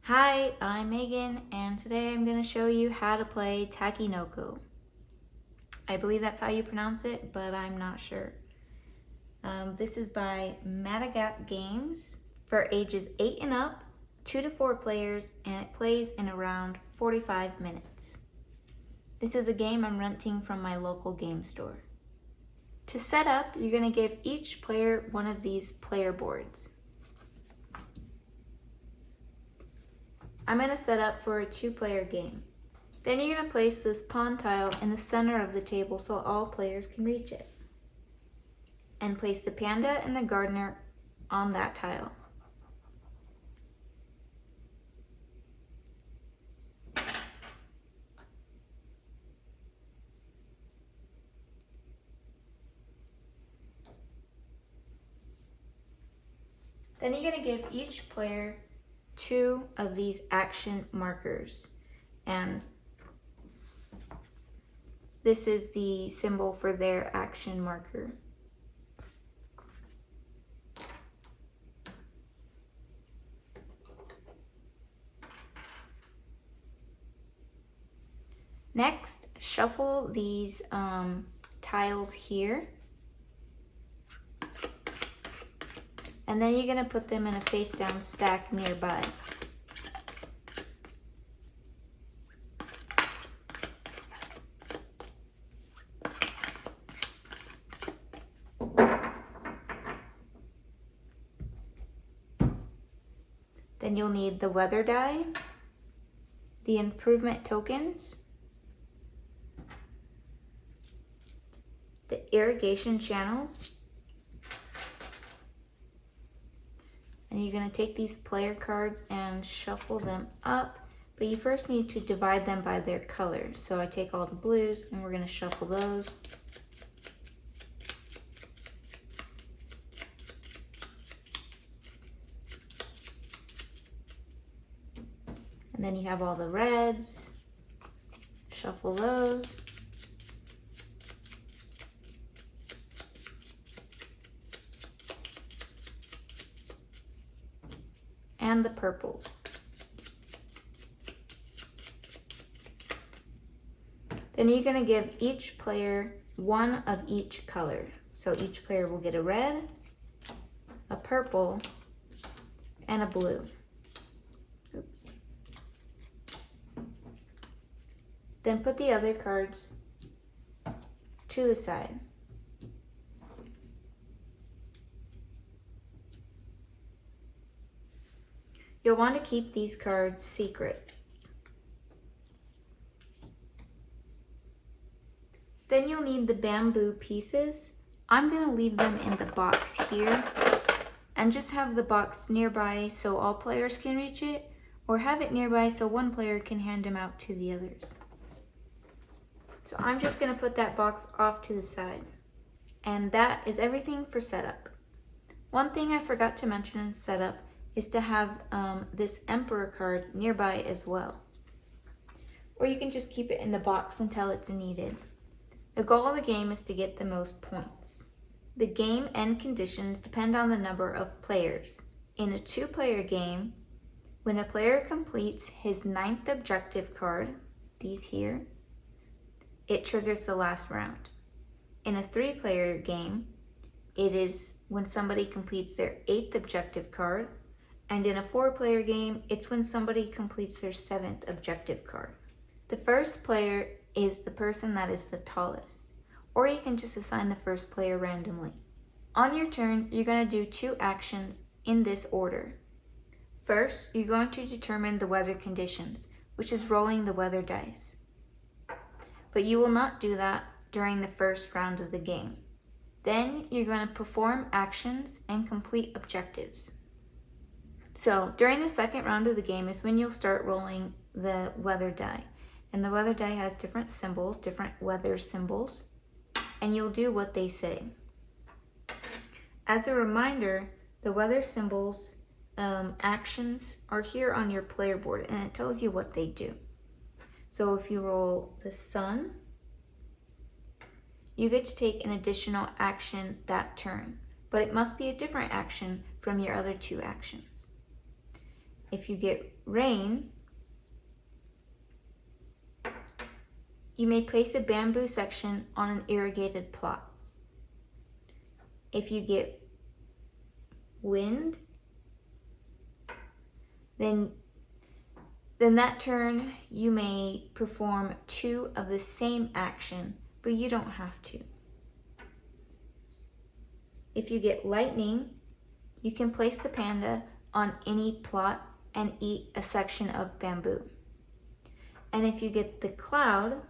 Hi, I'm Megan, and today I'm going to show you how to play Takenoko. I believe that's how you pronounce it, but I'm not sure. This is by Matagot Games for ages 8 and up, 2 to 4 players, and it plays in around 45 minutes. This is a game I'm renting from my local game store. To set up, you're going to give each player one of these player boards. I'm going to set up for a 2-player game. Then you're going to place this pawn tile in the center of the table so all players can reach it. And place the panda and the gardener on that tile. Then you're going to give each player 2 of these action markers, and this is the symbol for their action marker. Next, shuffle these tiles here, and then you're going to put them in a face down stack nearby. Then you'll need the weather die, the improvement tokens, the irrigation channels, and you're going to take these player cards and shuffle them up, but you first need to divide them by their color. So I take all the blues and we're going to shuffle those. And then you have all the reds, shuffle those. And the purples. Then you're going to give each player one of each color. So each player will get a red, a purple, and a blue. Oops. Then put the other cards to the side. You'll want to keep these cards secret. Then you'll need the bamboo pieces. I'm going to leave them in the box here and just have the box nearby so all players can reach it, or have it nearby so one player can hand them out to the others. So I'm just going to put that box off to the side. And that is everything for setup. One thing I forgot to mention in setup is to have this emperor card nearby as well. Or you can just keep it in the box until it's needed. The goal of the game is to get the most points. The game end conditions depend on the number of players. In a 2-player game, when a player completes his 9th objective card, these here, it triggers the last round. In a 3-player game, it is when somebody completes their 8th objective card, and in a 4-player game, it's when somebody completes their 7th objective card. The first player is the person that is the tallest, or you can just assign the first player randomly. On your turn, you're going to do 2 actions in this order. First, you're going to determine the weather conditions, which is rolling the weather dice. But you will not do that during the first round of the game. Then you're going to perform actions and complete objectives. So during the second round of the game is when you'll start rolling the weather die. And the weather die has different symbols, different weather symbols, and you'll do what they say. As a reminder, the weather symbols actions are here on your player board, and it tells you what they do. So if you roll the sun, you get to take an additional action that turn, but it must be a different action from your other 2 actions. If you get rain, you may place a bamboo section on an irrigated plot. If you get wind, then that turn you may perform 2 of the same action, but you don't have to. If you get lightning, you can place the panda on any plot and eat a section of bamboo. And if you get the cloud,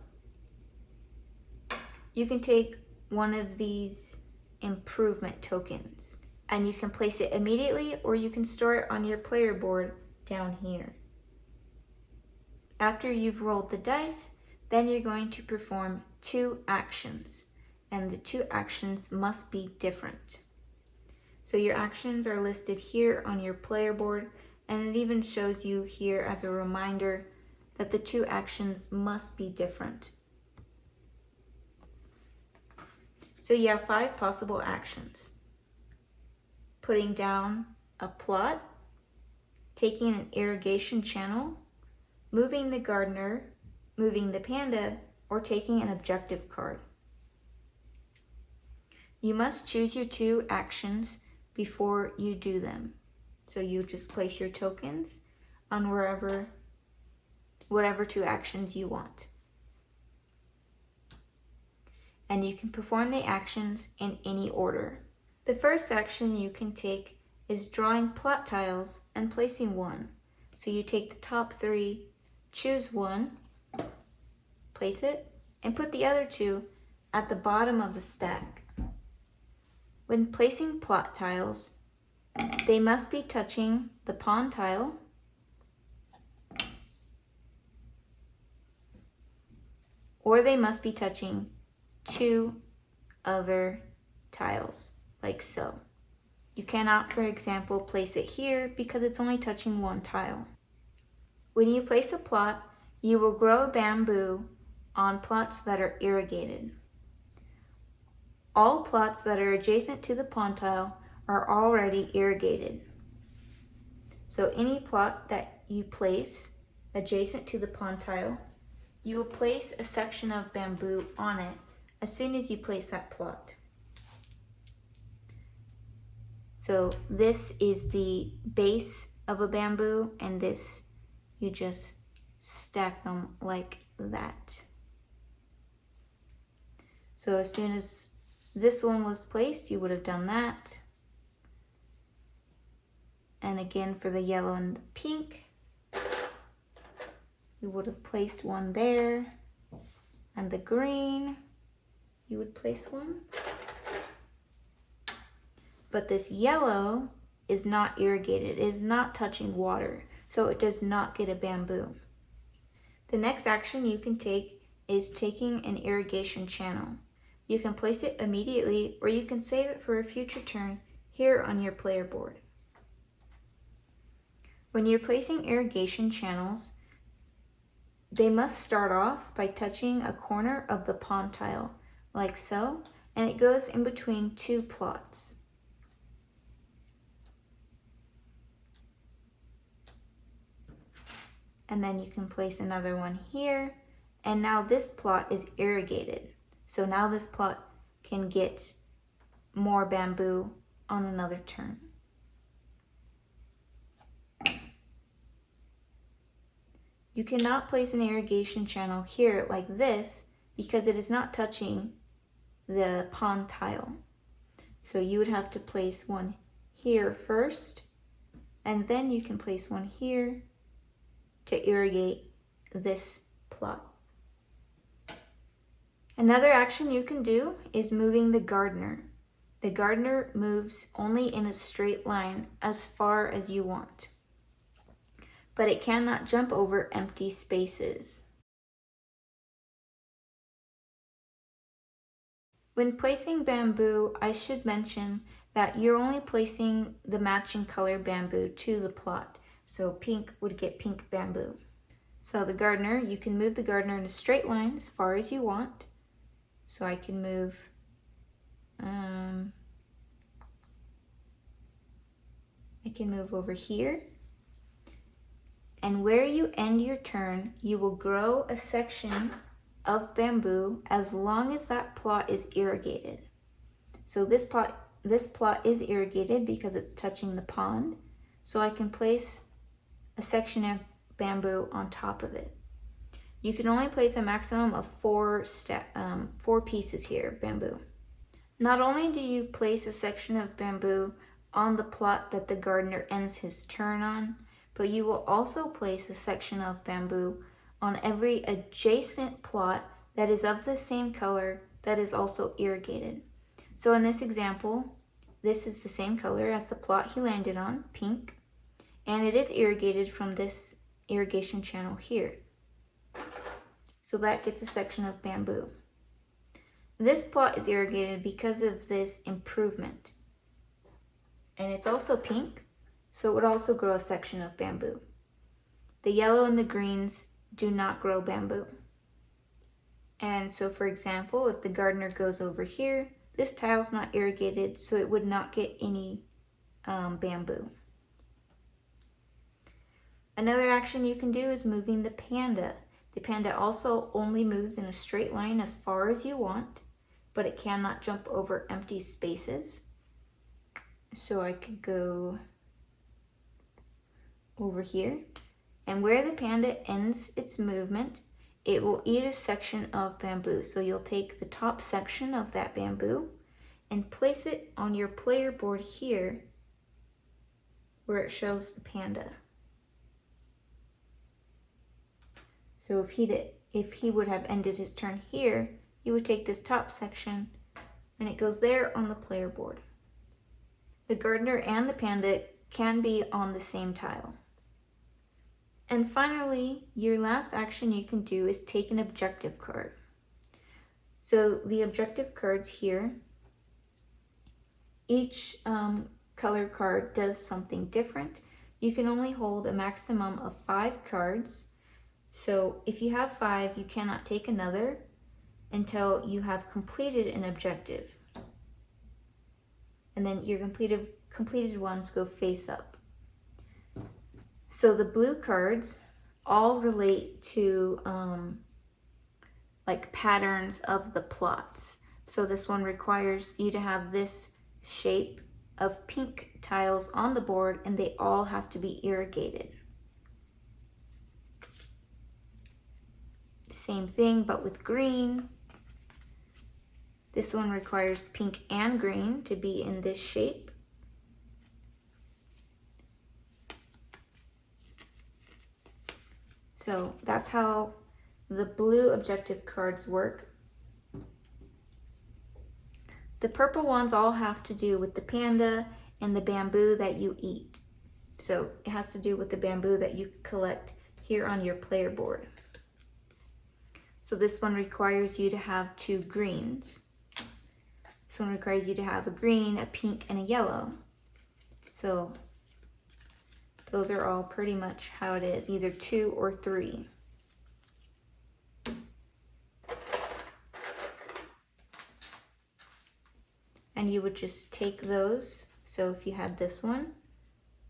you can take one of these improvement tokens and you can place it immediately, or you can store it on your player board down here. After you've rolled the dice, then you're going to perform 2 actions, and the 2 actions must be different. So your actions are listed here on your player board, and it even shows you here as a reminder that the 2 actions must be different. So you have 5 possible actions: putting down a plot, taking an irrigation channel, moving the gardener, moving the panda, or taking an objective card. You must choose your 2 actions before you do them. So you just place your tokens on whatever 2 actions you want. And you can perform the actions in any order. The first action you can take is drawing plot tiles and placing one. So you take the top 3, choose one, place it, and put the other 2 at the bottom of the stack. When placing plot tiles, they must be touching the pond tile, or they must be touching 2 other tiles, like so. You cannot, for example, place it here because it's only touching 1 tile. When you place a plot, you will grow bamboo on plots that are irrigated. All plots that are adjacent to the pond tile are already irrigated. So any plot that you place adjacent to the pond tile, you will place a section of bamboo on it as soon as you place that plot. So this is the base of a bamboo, and this, you just stack them like that. So as soon as this one was placed, you would have done that. And again, for the yellow and the pink, you would have placed one there. And the green, you would place one. But this yellow is not irrigated. It is not touching water, so it does not get a bamboo. The next action you can take is taking an irrigation channel. You can place it immediately, or you can save it for a future turn here on your player board. When you're placing irrigation channels, they must start off by touching a corner of the pond tile, like so, and it goes in between 2 plots. And then you can place another one here, and now this plot is irrigated. So now this plot can get more bamboo on another turn. You cannot place an irrigation channel here like this because it is not touching the pond tile. So you would have to place one here first, and then you can place one here to irrigate this plot. Another action you can do is moving the gardener. The gardener moves only in a straight line as far as you want, but it cannot jump over empty spaces. When placing bamboo, I should mention that you're only placing the matching color bamboo to the plot. So pink would get pink bamboo. So the gardener, you can move the gardener in a straight line as far as you want. So I can move over here. And where you end your turn, you will grow a section of bamboo as long as that plot is irrigated. So this plot is irrigated because it's touching the pond. So I can place a section of bamboo on top of it. You can only place a maximum of four pieces here, bamboo. Not only do you place a section of bamboo on the plot that the gardener ends his turn on, but you will also place a section of bamboo on every adjacent plot that is of the same color that is also irrigated. So in this example, this is the same color as the plot he landed on, pink, and it is irrigated from this irrigation channel here. So that gets a section of bamboo. This plot is irrigated because of this improvement. And it's also pink, so it would also grow a section of bamboo. The yellow and the greens do not grow bamboo. And so for example, if the gardener goes over here, this tile's not irrigated, so it would not get any bamboo. Another action you can do is moving the panda. The panda also only moves in a straight line as far as you want, but it cannot jump over empty spaces. So I could go over here, and where the panda ends its movement, it will eat a section of bamboo. So you'll take the top section of that bamboo and place it on your player board here where it shows the panda. So if he would have ended his turn here, you would take this top section and it goes there on the player board. The gardener and the panda can be on the same tile. And finally, your last action you can do is take an objective card. So the objective cards here, each color card does something different. You can only hold a maximum of 5 cards. So if you have 5, you cannot take another until you have completed an objective. And then your completed ones go face up. So the blue cards all relate to like patterns of the plots. So this one requires you to have this shape of pink tiles on the board, and they all have to be irrigated. Same thing, but with green. This one requires pink and green to be in this shape. So that's how the blue objective cards work. The purple ones all have to do with the panda and the bamboo that you eat. So it has to do with the bamboo that you collect here on your player board. So this one requires you to have 2 greens. This one requires you to have a green, a pink, and a yellow. So those are all pretty much how it is, either 2 or 3. And you would just take those. So if you had this one,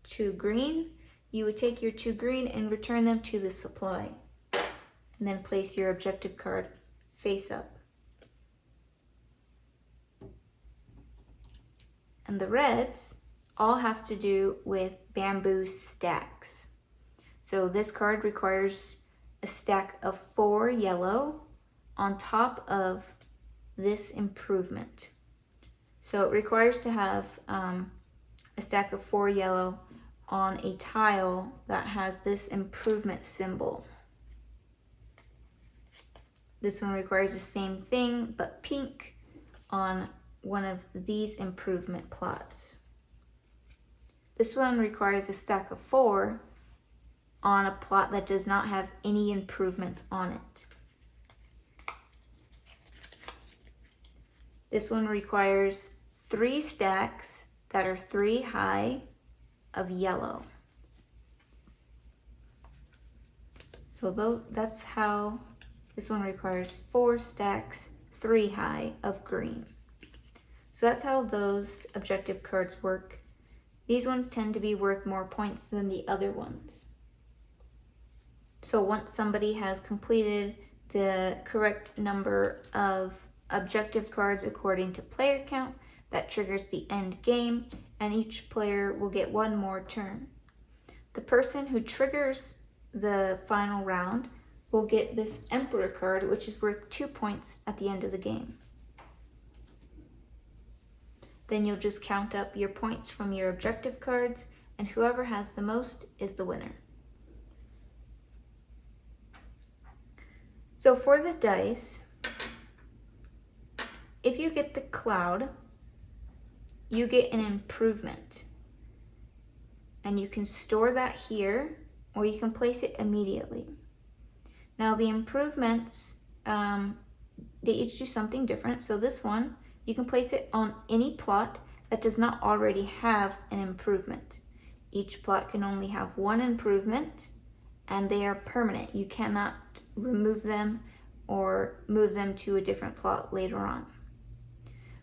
2 green, you would take your 2 green and return them to the supply. And then place your objective card face up. And the reds all have to do with bamboo stacks. So this card requires a stack of 4 yellow on top of this improvement. So it requires to have a stack of 4 yellow on a tile that has this improvement symbol. This one requires the same thing, but pink on one of these improvement plots. This one requires a stack of 4 on a plot that does not have any improvements on it. This one requires 3 stacks that are 3 high of yellow. So that's how this one requires 4 stacks, 3 high of green. So that's how those objective cards work. These ones tend to be worth more points than the other ones. So once somebody has completed the correct number of objective cards according to player count, that triggers the end game, and each player will get one more turn. The person who triggers the final round will get this Emperor card, which is worth 2 points at the end of the game. Then you'll just count up your points from your objective cards, and whoever has the most is the winner. So for the dice, if you get the Cloud, you get an improvement. And you can store that here, or you can place it immediately. Now the improvements, they each do something different. So this one, you can place it on any plot that does not already have an improvement. Each plot can only have one improvement, and they are permanent. You cannot remove them or move them to a different plot later on.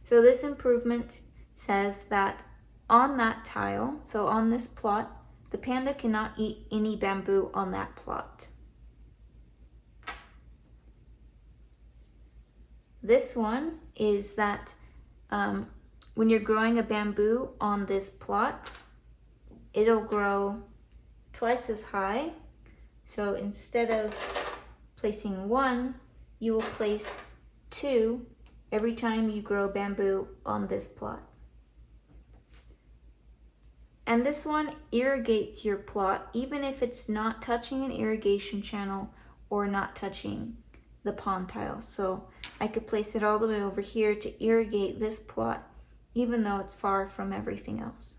So this improvement says that on that tile, so on this plot, the panda cannot eat any bamboo on that plot. This one is that when you're growing a bamboo on this plot, it'll grow twice as high. So instead of placing 1, you will place 2 every time you grow bamboo on this plot. And this one irrigates your plot even if it's not touching an irrigation channel or not touching the pond tile. So I could place it all the way over here to irrigate this plot even though it's far from everything else.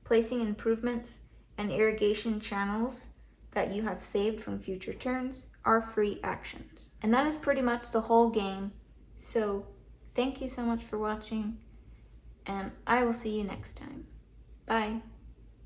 Placing improvements and irrigation channels that you have saved from future turns are free actions. And that is pretty much the whole game. So thank you so much for watching, and I will see you next time. Bye.